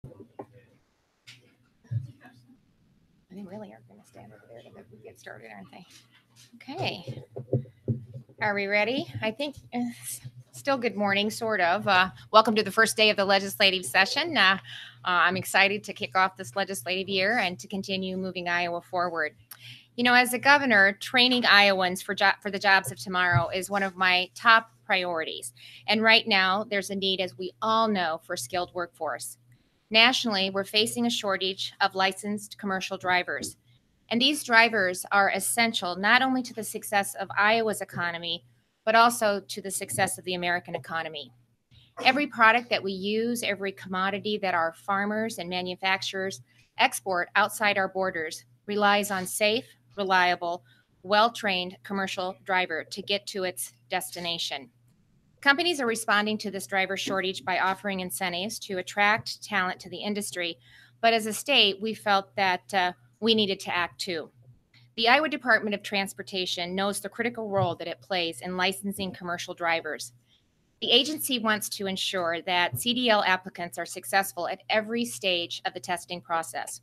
They really are going to stand over there to get started, aren't they? Okay. Are we ready? I think still good morning, sort of. Welcome to the first day of the legislative session. I'm excited to kick off this legislative year and to continue moving Iowa forward. You know, as a governor, training Iowans for the jobs of tomorrow is one of my top priorities. And right now, there's a need, as we all know, for skilled workforce. Nationally, we're facing a shortage of licensed commercial drivers. And these drivers are essential not only to the success of Iowa's economy, but also to the success of the American economy. Every product that we use, every commodity that our farmers and manufacturers export outside our borders relies on safe, reliable, well-trained commercial driver to get to its destination. Companies are responding to this driver shortage by offering incentives to attract talent to the industry. But as a state, we felt that we needed to act too. The Iowa Department of Transportation knows the critical role that it plays in licensing commercial drivers. The agency wants to ensure that CDL applicants are successful at every stage of the testing process.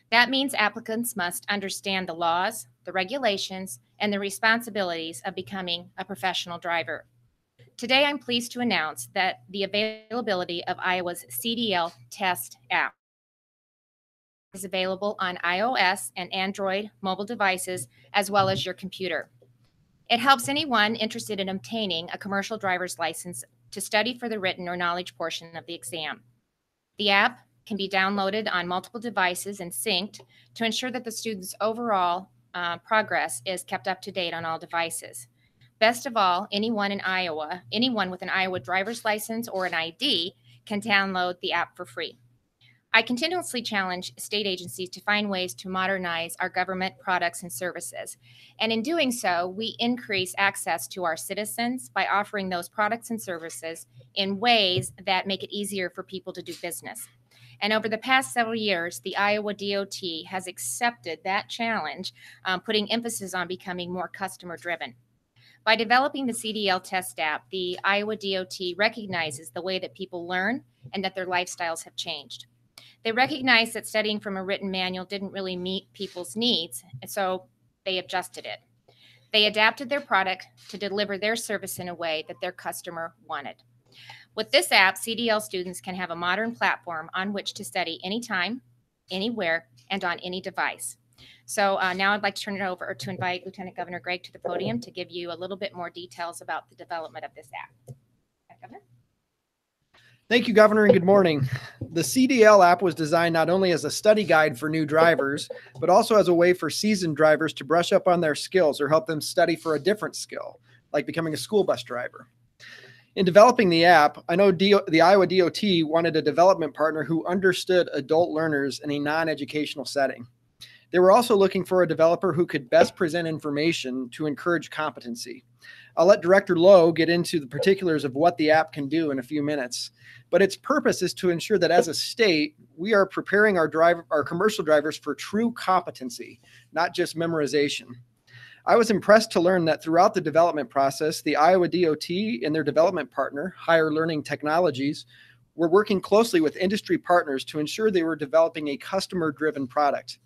That means applicants must understand the laws, the regulations, and the responsibilities of becoming a professional driver. Today, I'm pleased to announce that the availability of Iowa's CDL Test app is available on iOS and Android mobile devices, as well as your computer. It helps anyone interested in obtaining a commercial driver's license to study for the written or knowledge portion of the exam. The app can be downloaded on multiple devices and synced to ensure that the student's overall progress is kept up to date on all devices. Best of all, anyone with an Iowa driver's license or an ID can download the app for free. I continuously challenge state agencies to find ways to modernize our government products and services. And in doing so, we increase access to our citizens by offering those products and services in ways that make it easier for people to do business. And over the past several years, the Iowa DOT has accepted that challenge, putting emphasis on becoming more customer driven. By developing the CDL Test app, the Iowa DOT recognizes the way that people learn and that their lifestyles have changed. They recognize that studying from a written manual didn't really meet people's needs, and so they adjusted it. They adapted their product to deliver their service in a way that their customer wanted. With this app, CDL students can have a modern platform on which to study anytime, anywhere, and on any device. So now I'd like to turn it over to invite Lieutenant Governor Gregg to the podium to give you a little bit more details about the development of this app. Governor? Thank you, Governor, and good morning. The CDL app was designed not only as a study guide for new drivers, but also as a way for seasoned drivers to brush up on their skills or help them study for a different skill, like becoming a school bus driver. In developing the app, I know the Iowa DOT wanted a development partner who understood adult learners in a non-educational setting. They were also looking for a developer who could best present information to encourage competency. I'll let Director Lowe get into the particulars of what the app can do in a few minutes, but its purpose is to ensure that as a state, we are preparing our commercial drivers for true competency, not just memorization. I was impressed to learn that throughout the development process, the Iowa DOT and their development partner, Higher Learning Technologies, were working closely with industry partners to ensure they were developing a customer-driven product.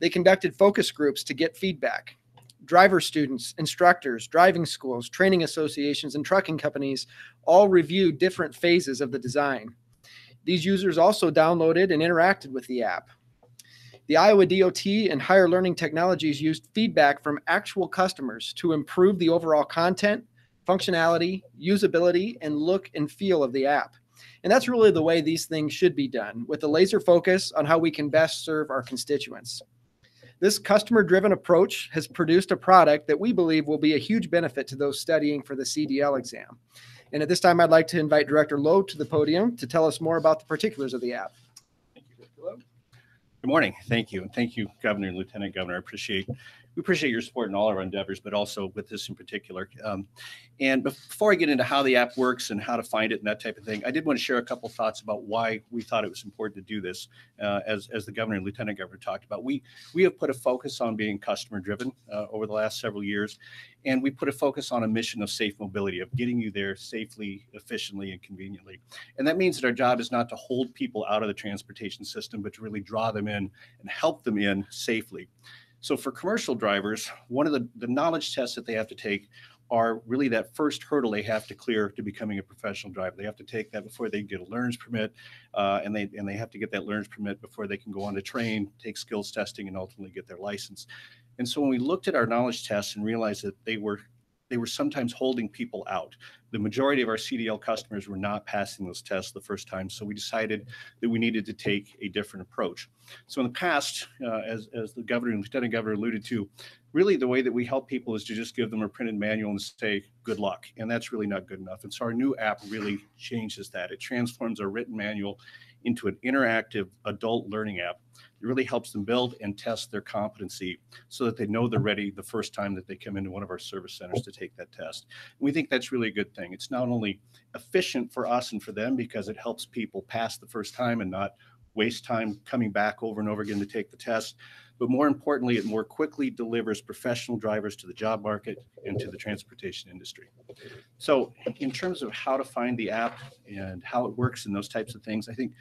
They conducted focus groups to get feedback. Driver students, instructors, driving schools, training associations, and trucking companies all reviewed different phases of the design. These users also downloaded and interacted with the app. The Iowa DOT and Higher Learning Technologies used feedback from actual customers to improve the overall content, functionality, usability, and look and feel of the app. And that's really the way these things should be done, with a laser focus on how we can best serve our constituents. This customer-driven approach has produced a product that we believe will be a huge benefit to those studying for the CDL exam. And at this time, I'd like to invite Director Lowe to the podium to tell us more about the particulars of the app. Thank you, Director Lowe. Good morning. Thank you. And thank you, Governor and Lieutenant Governor. I appreciate we appreciate your support in all our endeavors, but also with this in particular. And before I get into how the app works and how to find it and that type of thing, I did want to share a couple thoughts about why we thought it was important to do this. As the governor and lieutenant governor talked about, we have put a focus on being customer driven over the last several years. And we put a focus on a mission of safe mobility, of getting you there safely, efficiently, and conveniently. And that means that our job is not to hold people out of the transportation system, but to really draw them in and help them in safely. So for commercial drivers, one of the knowledge tests that they have to take are really that first hurdle they have to clear to becoming a professional driver. They have to take that before they get a learner's permit, and they have to get that learner's permit before they can go on to train, take skills testing, and ultimately get their license. And so when we looked at our knowledge tests and realized that they were sometimes holding people out, the majority of our CDL customers were not passing those tests the first time. So we decided that we needed to take a different approach. So in the past, as the governor and lieutenant governor alluded to, really the way that we help people is to just give them a printed manual and say, good luck. And that's really not good enough. And so our new app really changes that. It transforms our written manual into an interactive adult learning app. It really helps them build and test their competency so that they know they're ready the first time that they come into one of our service centers to take that test. And we think that's really a good thing. It's not only efficient for us and for them because it helps people pass the first time and not waste time coming back over and over again to take the test, but more importantly, it more quickly delivers professional drivers to the job market and to the transportation industry. So in terms of how to find the app and how it works and those types of things, I think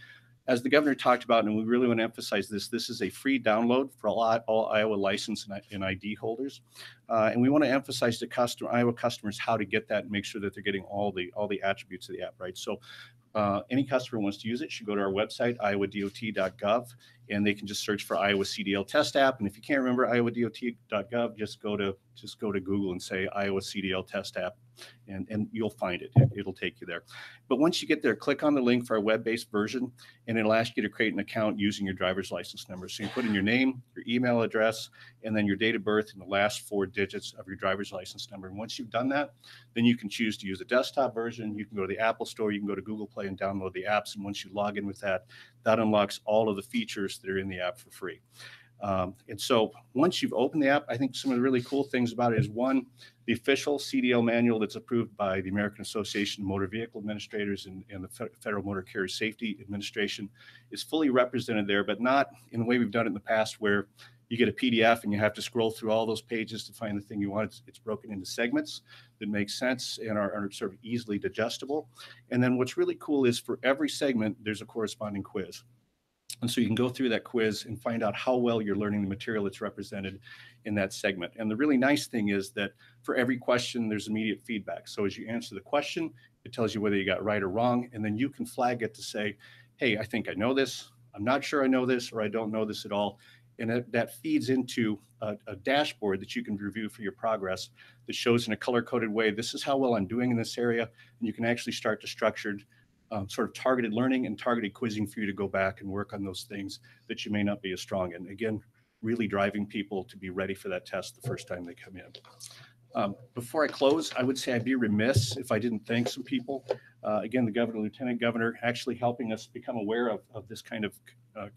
as the governor talked about, and we really want to emphasize this is a free download for all Iowa license and ID holders. And we want to emphasize to Iowa customers how to get that and make sure that they're getting all the attributes of the app, right? So any customer who wants to use it should go to our website, iowadot.gov, and they can just search for Iowa CDL test app. And if you can't remember iowadot.gov, just go to Google and say Iowa CDL test app, and you'll find it. It'll take you there. But once you get there, click on the link for our web-based version, and it'll ask you to create an account using your driver's license number. So you put in your name, your email address, and then your date of birth and the last 4 digits of your driver's license number. And once you've done that, then you can choose to use a desktop version. You can go to the Apple Store, you can go to Google Play and download the apps. And once you log in with that, that unlocks all of the features that are in the app for free. And so once you've opened the app, I think some of the really cool things about it is, one, the official CDL manual that's approved by the American Association of Motor Vehicle Administrators and the Federal Motor Carrier Safety Administration is fully represented there, but not in the way we've done it in the past where you get a PDF and you have to scroll through all those pages to find the thing you want. It's broken into segments that make sense and are sort of easily digestible. And then what's really cool is for every segment, there's a corresponding quiz. And so you can go through that quiz and find out how well you're learning the material that's represented in that segment. And the really nice thing is that for every question, there's immediate feedback. So as you answer the question, it tells you whether you got right or wrong. And then you can flag it to say, hey, I think I know this, I'm not sure I know this, or I don't know this at all. And that feeds into a dashboard that you can review for your progress that shows in a color-coded way, this is how well I'm doing in this area. And you can actually start to structured sort of targeted learning and targeted quizzing for you to go back and work on those things that you may not be as strong in. Again, really driving people to be ready for that test the first time they come in. Before I close, I would say I'd be remiss if I didn't thank some people. Again, the governor, lieutenant governor, actually helping us become aware of this kind of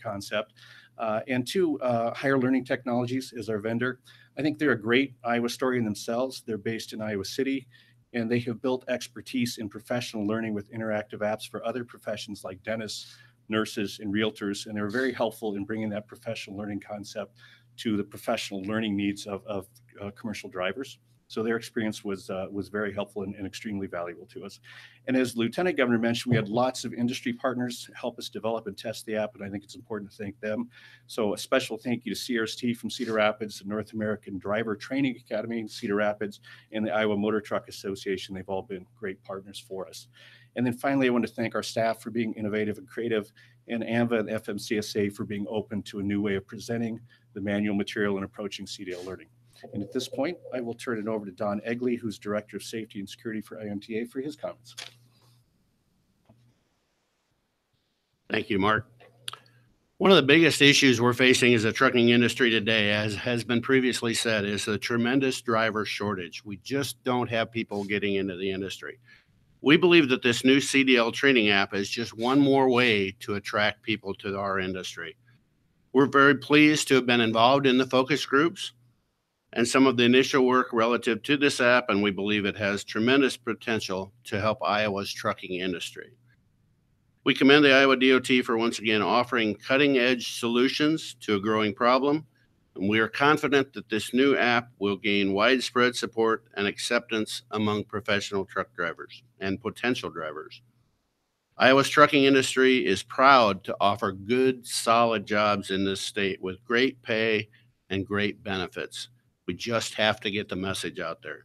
concept. And two, Higher Learning Technologies is our vendor. I think they're a great Iowa story in themselves. They're based in Iowa City, and they have built expertise in professional learning with interactive apps for other professions like dentists, nurses, and realtors. And they're very helpful in bringing that professional learning concept to the professional learning needs of commercial drivers. So their experience was very helpful and extremely valuable to us. And as Lieutenant Governor mentioned, we had lots of industry partners help us develop and test the app, and I think it's important to thank them. So a special thank you to CRST from Cedar Rapids, the North American Driver Training Academy in Cedar Rapids, and the Iowa Motor Truck Association. They've all been great partners for us. And then finally, I want to thank our staff for being innovative and creative, and AMVA and FMCSA for being open to a new way of presenting the manual material and approaching CDL learning. And at this point, I will turn it over to Don Egley, who's Director of Safety and Security for IMTA, for his comments. Thank you, Mark. One of the biggest issues we're facing as a trucking industry today, as has been previously said, is the tremendous driver shortage. We just don't have people getting into the industry. We believe that this new CDL training app is just one more way to attract people to our industry. We're very pleased to have been involved in the focus groups. and some of the initial work relative to this app, and we believe it has tremendous potential to help Iowa's trucking industry. We commend the Iowa DOT for once again offering cutting-edge solutions to a growing problem, and we are confident that this new app will gain widespread support and acceptance among professional truck drivers and potential drivers. Iowa's trucking industry is proud to offer good, solid jobs in this state with great pay and great benefits. We just have to get the message out there.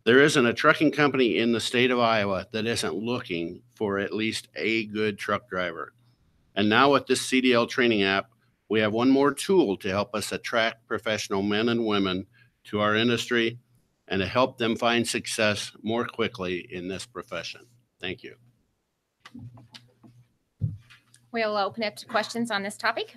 There isn't a trucking company in the state of Iowa that isn't looking for at least a good truck driver. And now with this CDL training app, we have one more tool to help us attract professional men and women to our industry and to help them find success more quickly in this profession. Thank you. We'll open up to questions on this topic.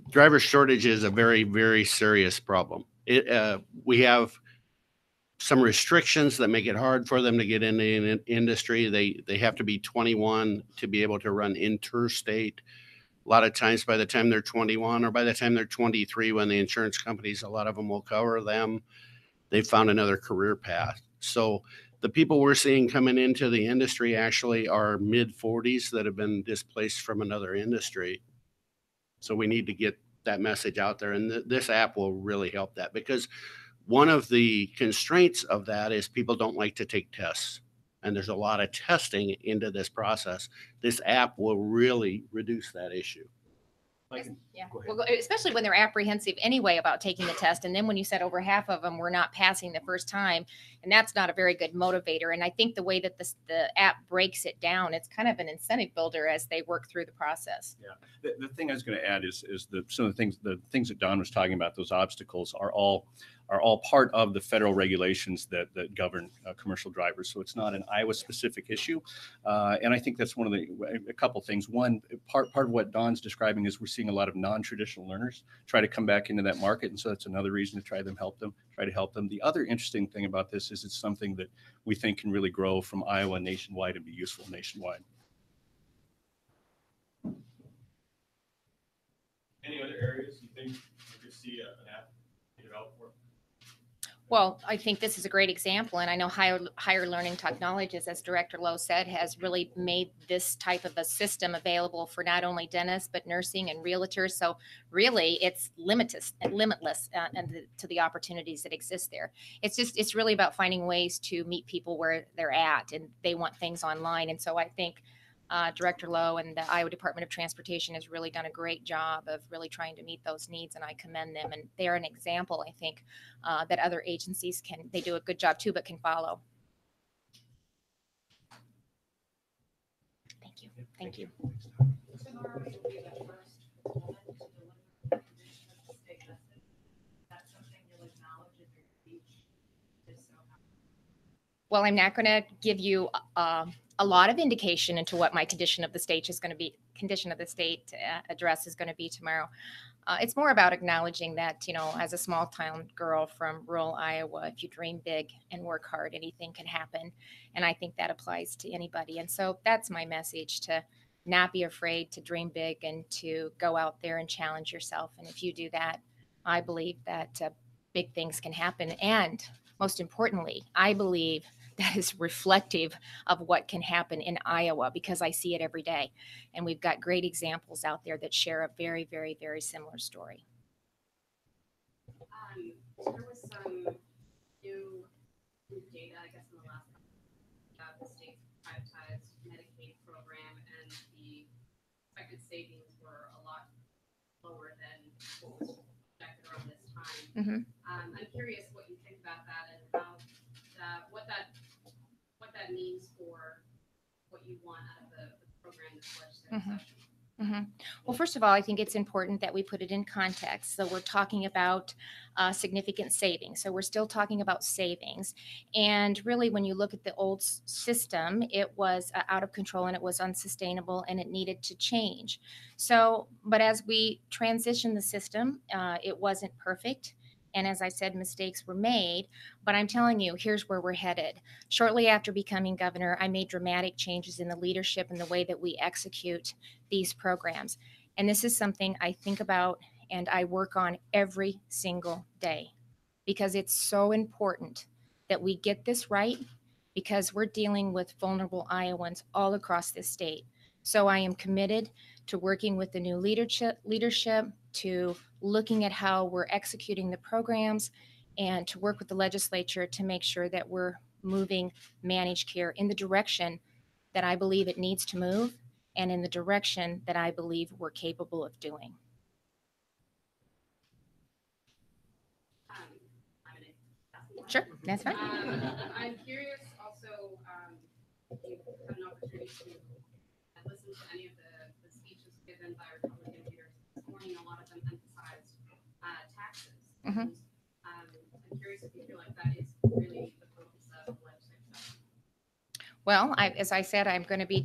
Driver shortage is a very, very serious problem. We have some restrictions that make it hard for them to get into the industry. They have to be 21 to be able to run interstate. A lot of times by the time they're 21 or by the time they're 23, when the insurance companies, a lot of them will cover them, they've found another career path. So the people we're seeing coming into the industry actually are mid-40s that have been displaced from another industry. So we need to get that message out there. And this app will really help that, because one of the constraints of that is people don't like to take tests. And there's a lot of testing into this process. This app will really reduce that issue. Yeah, well, especially when they're apprehensive anyway about taking the test. And then when you said over half of them were not passing the first time, and that's not a very good motivator. And I think the way that the app breaks it down, it's kind of an incentive builder as they work through the process. Yeah, the thing I was going to add is some of the things that Don was talking about, those obstacles are all part of the federal regulations that govern commercial drivers. So it's not an Iowa specific issue. And I think that's one of a couple things. One, part of what Don's describing is we're seeing a lot of non-traditional learners try to come back into that market. And so that's another reason to try to help them. The other interesting thing about this is it's something that we think can really grow from Iowa nationwide and be useful nationwide. Any other areas you think you could see an app developed for? Well, I think this is a great example, and I know Higher Learning Technologies, as Director Lowe said, has really made this type of a system available for not only dentists, but nursing and realtors. So really, it's limitless to the opportunities that exist there. It's really about finding ways to meet people where they're at, and they want things online. And so I think Director Lowe and the Iowa Department of Transportation has really done a great job of really trying to meet those needs, and I commend them. And they're an example, I think, that other agencies they do a good job too, but can follow. Thank you. Thank you. Well, I'm not going to give you a lot of indication into what my condition of the state address is going to be tomorrow. It's more about acknowledging that, as a small town girl from rural Iowa, if you dream big and work hard, anything can happen. And I think that applies to anybody. And so that's my message, to not be afraid to dream big and to go out there and challenge yourself. And if you do that, I believe that big things can happen. And most importantly, I believe that is reflective of what can happen in Iowa, because I see it every day. And we've got great examples out there that share a very, very, very similar story. There was some new data, I guess, in the last about the state's privatized Medicaid program, and the expected savings were a lot lower than what was projected around this time. Mm-hmm. I'm curious what you think about that, and how what that means for what you want out of the program this legislative session. Mm-hmm. Well, first of all, I think it's important that we put it in context. So we're talking about significant savings. So we're still talking about savings. And really, when you look at the old system, it was out of control and it was unsustainable and it needed to change. So, but as we transitioned the system, it wasn't perfect. And as I said, mistakes were made, but I'm telling you, here's where we're headed. Shortly after becoming governor, I made dramatic changes in the leadership and the way that we execute these programs. And this is something I think about and I work on every single day because it's so important that we get this right because we're dealing with vulnerable Iowans all across this state. So I am committed to working with the new leadership, to looking at how we're executing the programs, and to work with the legislature to make sure that we're moving managed care in the direction that I believe it needs to move and in the direction that I believe we're capable of doing. I'm gonna ask you. Sure, that's fine. I'm curious also, if you had an opportunity to listen to any of the speeches given by Republican leaders this morning. A lot of them emphasized taxes. Mhm. And, I'm curious if you feel like that is really the focus of the legislative session. Well, as I said, I'm going to be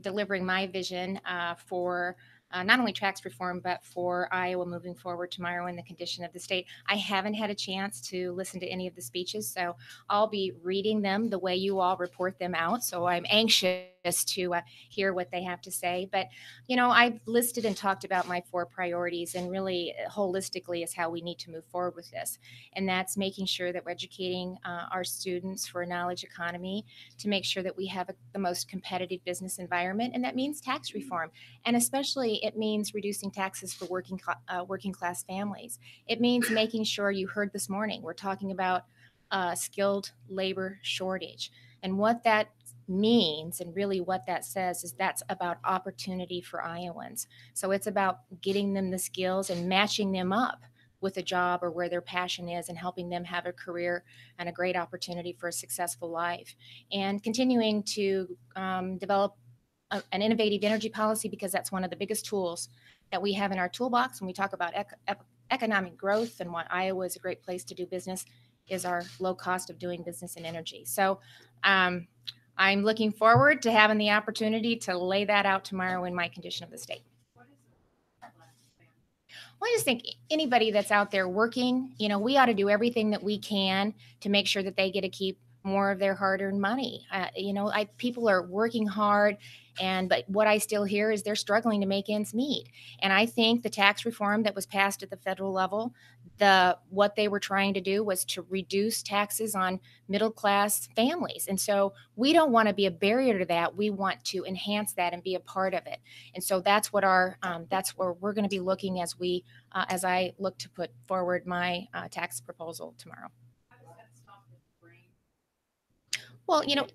delivering my vision for not only tax reform, but for Iowa moving forward tomorrow in the condition of the state. I haven't had a chance to listen to any of the speeches, so I'll be reading them the way you all report them out. So I'm anxious to hear what they have to say. But, you know, I've listed and talked about my 4 priorities, and really holistically is how we need to move forward with this. And that's making sure that we're educating our students for a knowledge economy, to make sure that we have the most competitive business environment, and that means tax reform. And especially it means reducing taxes for working class families. It means making sure, you heard this morning, we're talking about skilled labor shortage. And what that means and really what that says is that's about opportunity for Iowans. So it's about getting them the skills and matching them up with a job or where their passion is and helping them have a career and a great opportunity for a successful life. And continuing to develop an innovative energy policy, because that's one of the biggest tools that we have in our toolbox when we talk about economic growth and why Iowa is a great place to do business is our low cost of doing business in energy. So I'm looking forward to having the opportunity to lay that out tomorrow in my condition of the state. Well, I just think anybody that's out there working, you know, we ought to do everything that we can to make sure that they get to keep more of their hard-earned money. You know, people are working hard, but what I still hear is they're struggling to make ends meet. And I think the tax reform that was passed at the federal level, what they were trying to do was to reduce taxes on middle-class families. And so we don't want to be a barrier to that. We want to enhance that and be a part of it. And so that's what that's where we're going to be looking as I look to put forward my tax proposal tomorrow. Well, you know,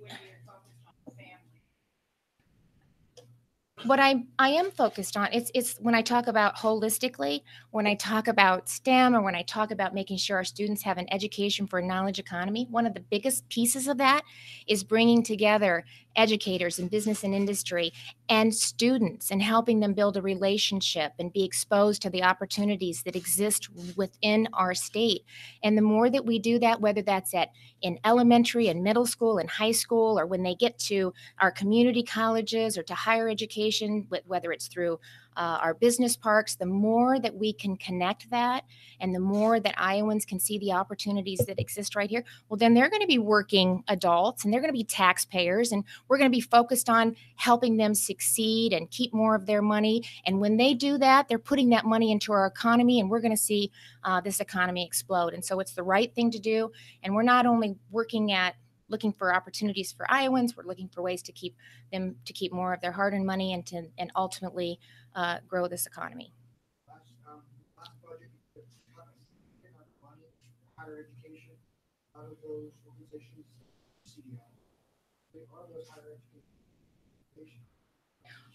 what I am focused on, it's when I talk about holistically, when I talk about STEM, or when I talk about making sure our students have an education for a knowledge economy, one of the biggest pieces of that is bringing together educators in business and industry and students and helping them build a relationship and be exposed to the opportunities that exist within our state. And the more that we do that, whether that's in elementary and middle school and high school, or when they get to our community colleges or to higher education, whether it's through our business parks, the more that we can connect that and the more that Iowans can see the opportunities that exist right here, well, then they're going to be working adults and they're going to be taxpayers, and we're going to be focused on helping them succeed and keep more of their money. And when they do that, they're putting that money into our economy, and we're going to see this economy explode. And so it's the right thing to do. And we're not only looking for opportunities for Iowans, we're looking for ways to keep more of their hard-earned money and ultimately grow this economy. Last budget, you cut a significant amount of money for higher education out of those organizations, CDL. Are those higher education?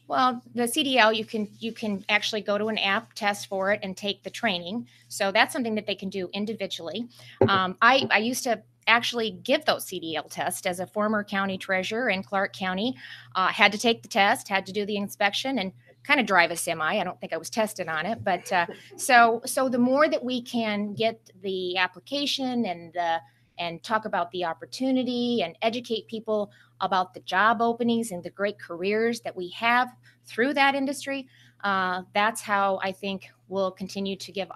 Well, the CDL, you can actually go to an app, test for it, and take the training. So that's something that they can do individually. I used to actually give those CDL tests as a former county treasurer in Clark County. Had to take the test, had to do the inspection, and kind of drive a semi. I don't think I was tested on it, but so the more that we can get the application and talk about the opportunity and educate people about the job openings and the great careers that we have through that industry, that's how I think we'll continue to give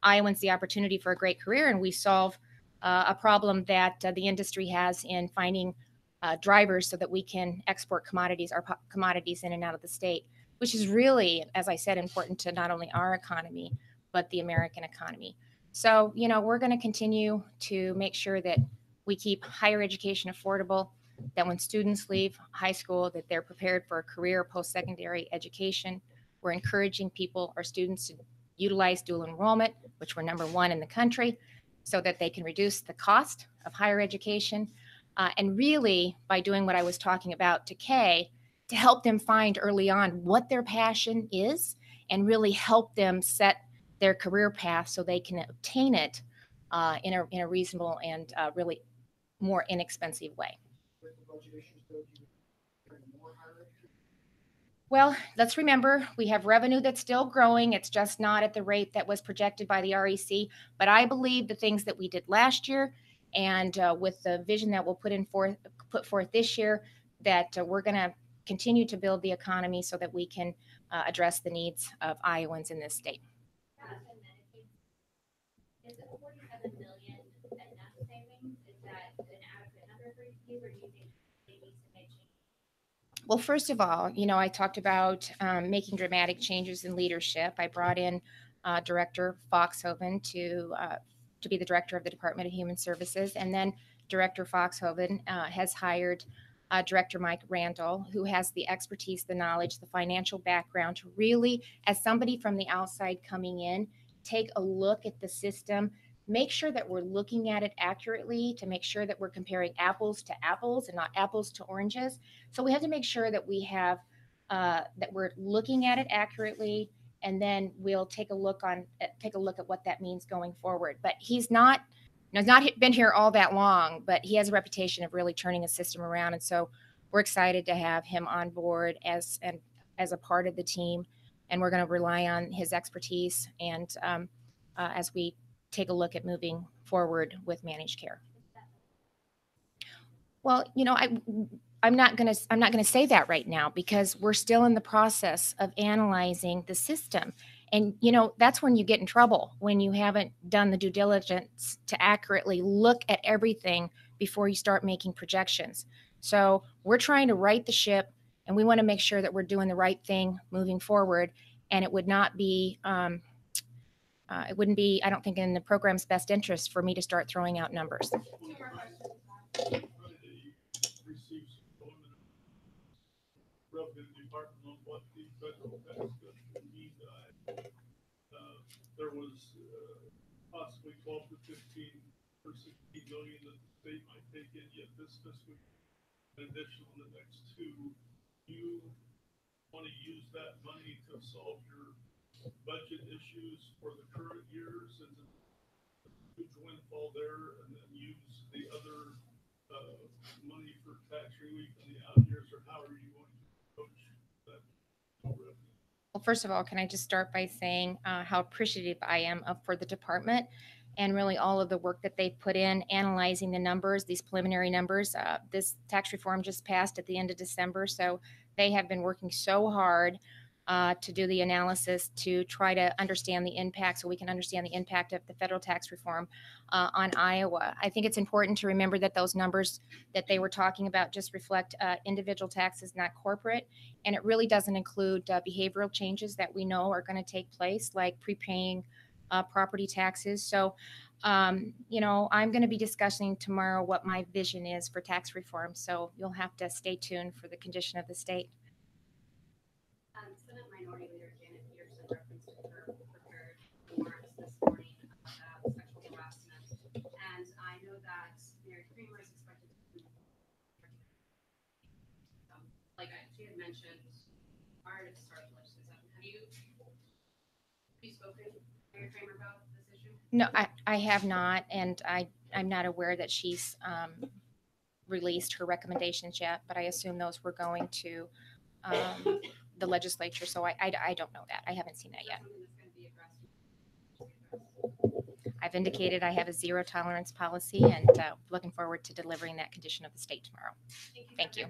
Iowans the opportunity for a great career, and we solve a problem that the industry has in finding drivers so that we can export commodities in and out of the state, which is really, as I said, important to not only our economy, but the American economy. So, we're going to continue to make sure that we keep higher education affordable, that when students leave high school, that they're prepared for a career post-secondary education. We're encouraging our students to utilize dual enrollment, which we're number 1 in the country, so that they can reduce the cost of higher education. And really, by doing what I was talking about to Kay, to help them find early on what their passion is and really help them set their career path so they can obtain it in a reasonable and really more inexpensive way. With the budget issues, though, do you bring more higher education? Well, let's remember we have revenue that's still growing. It's just not at the rate that was projected by the REC. But I believe the things that we did last year and with the vision that we'll put forth this year, that we're going to continue to build the economy so that we can address the needs of Iowans in this state. Is it 47 million enough savings? Is that an adequate number for you, or do you think they need to make changes? Well, first of all, I talked about making dramatic changes in leadership. I brought in Director Foxhoven to be the director of the Department of Human Services, and then Director Foxhoven has hired Director Mike Randall, who has the expertise, the knowledge, the financial background to really, as somebody from the outside coming in, take a look at the system, make sure that we're looking at it accurately, to make sure that we're comparing apples to apples and not apples to oranges. So we have to make sure that we have that we're looking at it accurately, and then we'll take a look at what that means going forward. But he's not been here all that long, but he has a reputation of really turning a system around, and so we're excited to have him on board as a part of the team. And we're going to rely on his expertise and as we take a look at moving forward with managed care. Well, I'm not going to say that right now because we're still in the process of analyzing the system. And, that's when you get in trouble, when you haven't done the due diligence to accurately look at everything before you start making projections. So we're trying to right the ship, and we want to make sure that we're doing the right thing moving forward. And it wouldn't be, I don't think, in the program's best interest for me to start throwing out numbers. Receives revenue department on what the federal tax cuts would mean. There was possibly 12 to 15 or 16 million that the state might take in yet this fiscal year, in addition to the next 2. You want to use that money to solve your budget issues for the current year, since it's a huge windfall there, and then use the other money for tax relief in the out years, or how are you going to approach that revenue? Well, first of all, can I just start by saying how appreciative I am for the department and really all of the work that they've put in analyzing the numbers, these preliminary numbers. This tax reform just passed at the end of December, so they have been working so hard to do the analysis to try to understand the impact, so we can understand the impact of the federal tax reform on Iowa. I think it's important to remember that those numbers that they were talking about just reflect individual taxes, not corporate, and it really doesn't include behavioral changes that we know are going to take place, like prepaying property taxes. So, I'm going to be discussing tomorrow what my vision is for tax reform, so you'll have to stay tuned for the condition of the state. Senate Minority Leader Janet Peterson referenced in her prepared remarks this morning about sexual harassment, and I know that Mary Kramer is expected to be, she had mentioned prior to the start of the legislative session. Have you spoken to Mary Kramer about this issue? No, I have not, and I'm not aware that she's released her recommendations yet, but I assume those were going to the legislature, so I don't know that. I haven't seen that yet. I've indicated I have a zero tolerance policy, and looking forward to delivering that condition of the state tomorrow. Thank you.